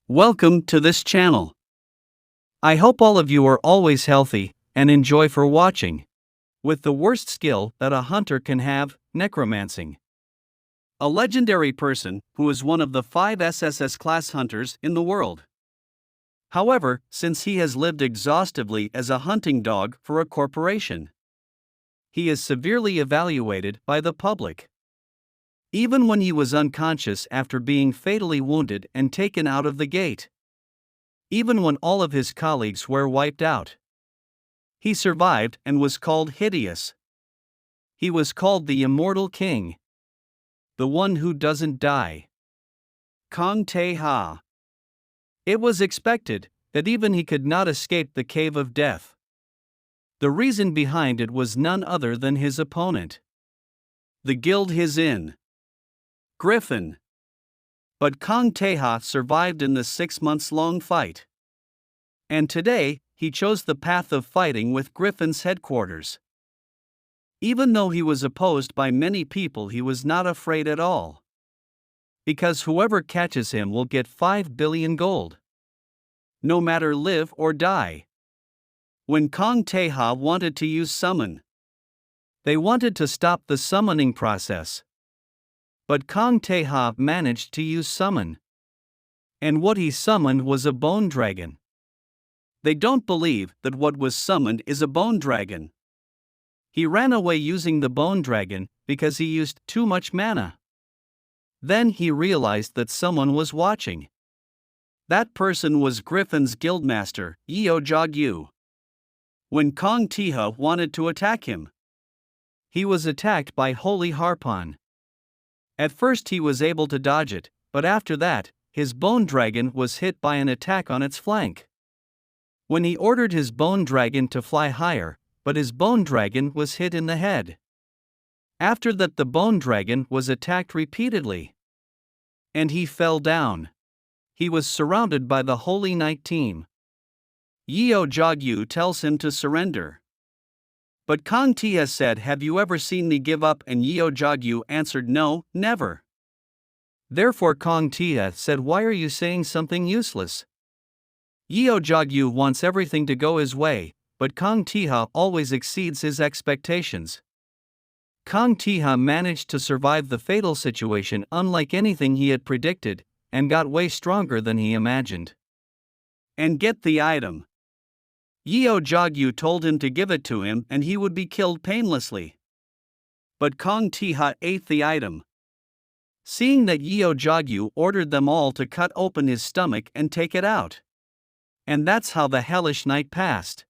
Welcome to this channel. I hope all of you are always healthy and enjoy for watching. With the worst skill that a hunter can have, necromancing. A legendary person who is one of the 5 SSS class hunters in the world. However, since he has lived exhaustively as a hunting dog for a corporation, he is severely evaluated by the public. Even when he was unconscious after being fatally wounded and taken out of the gate. Even when all of his colleagues were wiped out. He survived and was called hideous. He was called the Immortal King. The one who doesn't die. Kang Tae-ha. It was expected that even he could not escape the cave of death. The reason behind it was none other than his opponent. The guild he's in. Griffin. But Kang Tae-ha survived in the 6 months long fight. And today, he chose the path of fighting with Griffin's headquarters. Even though he was opposed by many people, he was not afraid at all. Because whoever catches him will get 5 billion gold. No matter live or die. When Kang Tae-ha wanted to use summon, they wanted to stop the summoning process. But Kang Tae-ha managed to use summon. And what he summoned was a bone dragon. They don't believe that what was summoned is a bone dragon. He ran away using the bone dragon because he used too much mana. Then he realized that someone was watching. That person was Griffin's guildmaster, Yu. When Kang Tae-ha wanted to attack him, he was attacked by Holy Harpon. At first he was able to dodge it, but after that, his bone dragon was hit by an attack on its flank. When he ordered his bone dragon to fly higher, but his bone dragon was hit in the head. After that, the bone dragon was attacked repeatedly. And he fell down. He was surrounded by the Holy Knight team. Yu tells him to surrender. But Kang Tae-ha said, "Have you ever seen me give up?" And Yu answered, "No, never." Therefore Kang Tae-ha said, "Why are you saying something useless?" Yu wants everything to go his way, but Kang Tae-ha always exceeds his expectations. Kang Tae-ha managed to survive the fatal situation unlike anything he had predicted, and got way stronger than he imagined. And get the item. Yu told him to give it to him and he would be killed painlessly. But Kang Tae-ha ate the item. Seeing that, Yu ordered them all to cut open his stomach and take it out. And that's how the hellish night passed.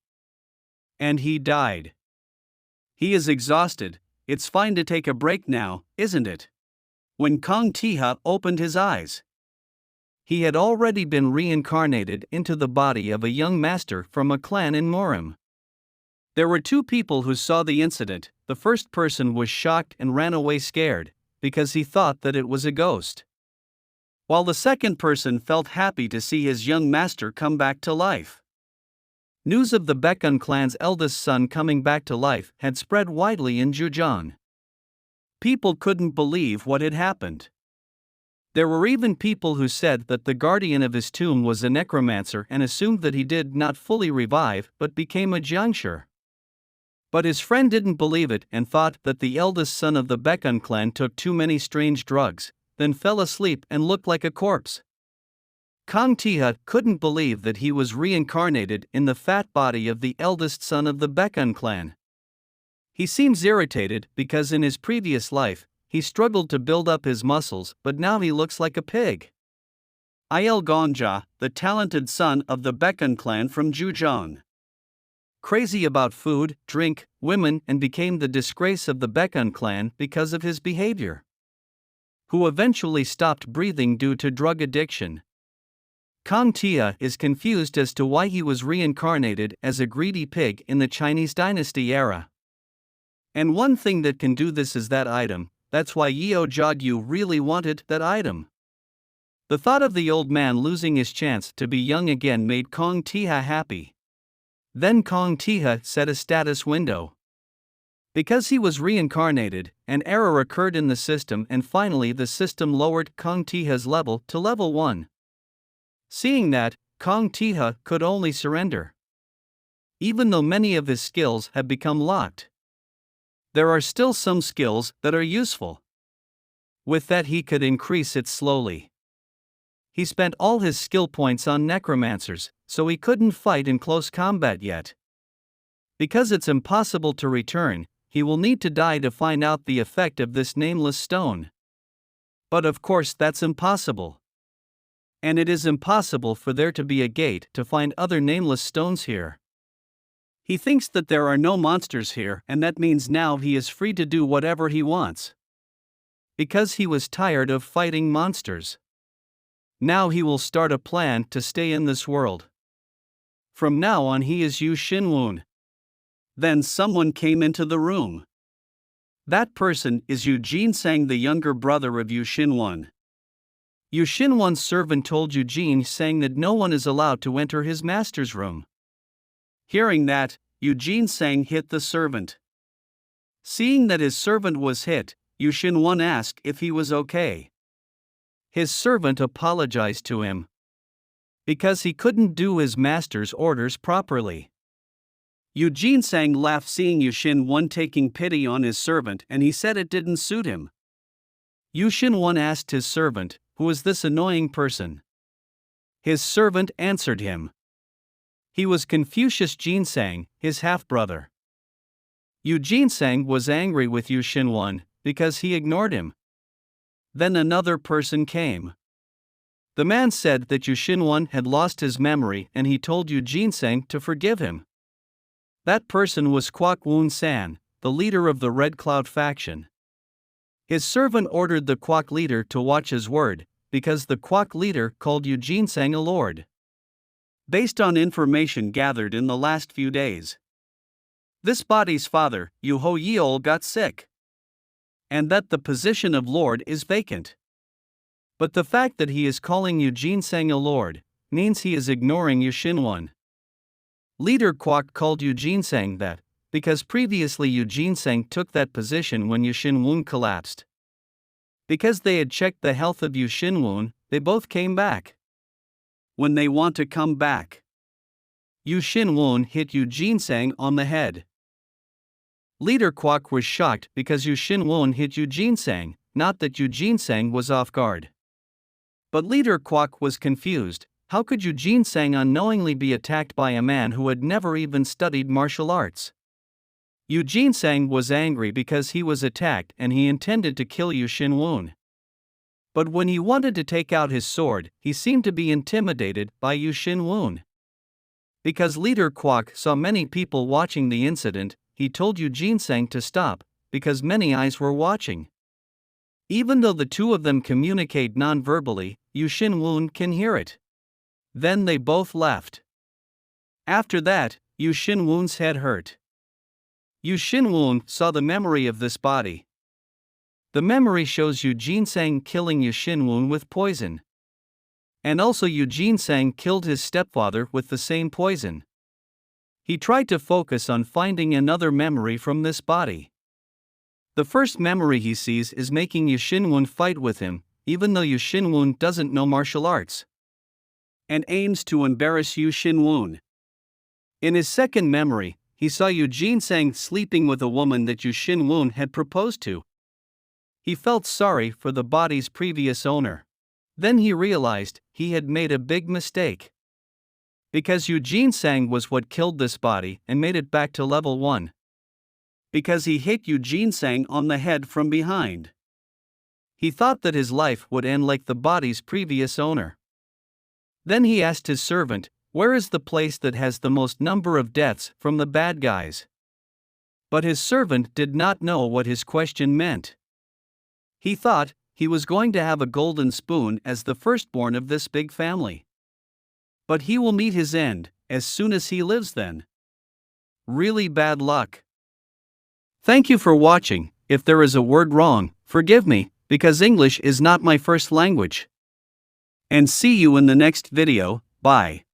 And he died. He is exhausted. It's fine to take a break now, isn't it? When Kang Tae-ha opened his eyes, he had already been reincarnated into the body of a young master from a clan in Murim. There were 2 people who saw the incident. The first person was shocked and ran away scared, because he thought that it was a ghost. While the second person felt happy to see his young master come back to life. News of the Baek Un Clan's eldest son coming back to life had spread widely in Jujeon. People couldn't believe what had happened. There were even people who said that the guardian of his tomb was a necromancer and assumed that he did not fully revive but became a jiangshi. But his friend didn't believe it and thought that the eldest son of the Baek Un Clan took too many strange drugs, then fell asleep and looked like a corpse. Kang Tae-ha couldn't believe that he was reincarnated in the fat body of the eldest son of the Baek Un Clan. He seems irritated because in his previous life, he struggled to build up his muscles, but now he looks like a pig. Gongja, the talented son of the Baek Un Clan from Jujeon. Crazy about food, drink, women, and became the disgrace of the Baek Un Clan because of his behavior. Who eventually stopped breathing due to drug addiction. Kang Tae-ha is confused as to why he was reincarnated as a greedy pig in the Chinese dynasty era. And one thing that can do this is that item. That's why Yu really wanted that item. The thought of the old man losing his chance to be young again made Kang Tae-ha happy. Then Kang Tae-ha set a status window. Because he was reincarnated, an error occurred in the system and finally the system lowered Kang Tae-ha's level to level 1. Seeing that, Kang Tiha could only surrender. Even though many of his skills have become locked, there are still some skills that are useful. With that, he could increase it slowly. He spent all his skill points on necromancers, so he couldn't fight in close combat yet. Because it's impossible to return, he will need to die to find out the effect of this nameless stone. But of course that's impossible. And it is impossible for there to be a gate to find other nameless stones here. He thinks that there are no monsters here, and that means now he is free to do whatever he wants. Because he was tired of fighting monsters. Now he will start a plan to stay in this world. From now on he is Yu Shin Un. Then someone came into the room. That person is Yu Sang, the younger brother of Yu Shin Un. Yu Shin Un's servant told Yu Sang that no one is allowed to enter his master's room. Hearing that, Yu Sang hit the servant. Seeing that his servant was hit, Yu Shin Un asked if he was okay. His servant apologized to him. Because he couldn't do his master's orders properly. Yu Sang laughed seeing Yu Shin Un taking pity on his servant, and he said it didn't suit him. Yu Shin Un asked his servant, "Who is this annoying person?" His servant answered him. He was Confucius Jinsang, his half-brother. Yu Sang was angry with Yu Shin Un because he ignored him. Then another person came. The man said that Yu Shin Un had lost his memory and he told Yu Sang to forgive him. That person was Kwak Woon San, the leader of the Red Cloud faction. His servant ordered the Kwak leader to watch his word, because the Kwak leader called Yu Sang a lord. Based on information gathered in the last few days, this body's father, Yu Ho Yeol, got sick. And that the position of lord is vacant. But the fact that he is calling Yu Sang a lord means he is ignoring Yu Shin Un. Leader Kwak called Yu Sang that, because previously Yu Sang took that position when Yu Shin Un collapsed. Because they had checked the health of Yu Shin Un, they both came back. When they want to come back, Yu Shin Un hit Yu Sang on the head. Leader Kwak was shocked because Yu Shin Un hit Yu Sang, not that Yu Sang was off guard. But Leader Kwak was confused. How could Yu Sang unknowingly be attacked by a man who had never even studied martial arts? Yu Sang was angry because he was attacked and he intended to kill Yu Shin Un. But when he wanted to take out his sword, he seemed to be intimidated by Yu Shin Un. Because Leader Kwak saw many people watching the incident, he told Yu Sang to stop, because many eyes were watching. Even though the two of them communicate non-verbally, Yu Shin Un can hear it. Then they both left. After that, Yu Shin Un's head hurt. Yu Shin Un saw the memory of this body. The memory shows Yu Sang killing Yu Shin Un with poison. And also Yu Sang killed his stepfather with the same poison. He tried to focus on finding another memory from this body. The first memory he sees is making Yu Shin Un fight with him, even though Yu Shin Un doesn't know martial arts, and aims to embarrass Yu Shin Un. In his second memory, he saw Yu Sang sleeping with a woman that Yu Shin Un had proposed to. He felt sorry for the body's previous owner. Then he realized he had made a big mistake. Because Yu Sang was what killed this body and made it back to level 1. Because he hit Yu Sang on the head from behind. He thought that his life would end like the body's previous owner. Then he asked his servant, "Where is the place that has the most number of deaths from the bad guys?" But his servant did not know what his question meant. He thought he was going to have a golden spoon as the firstborn of this big family. But he will meet his end as soon as he lives then. Really bad luck. Thank you for watching. If there is a word wrong, forgive me, because English is not my first language. And see you in the next video. Bye.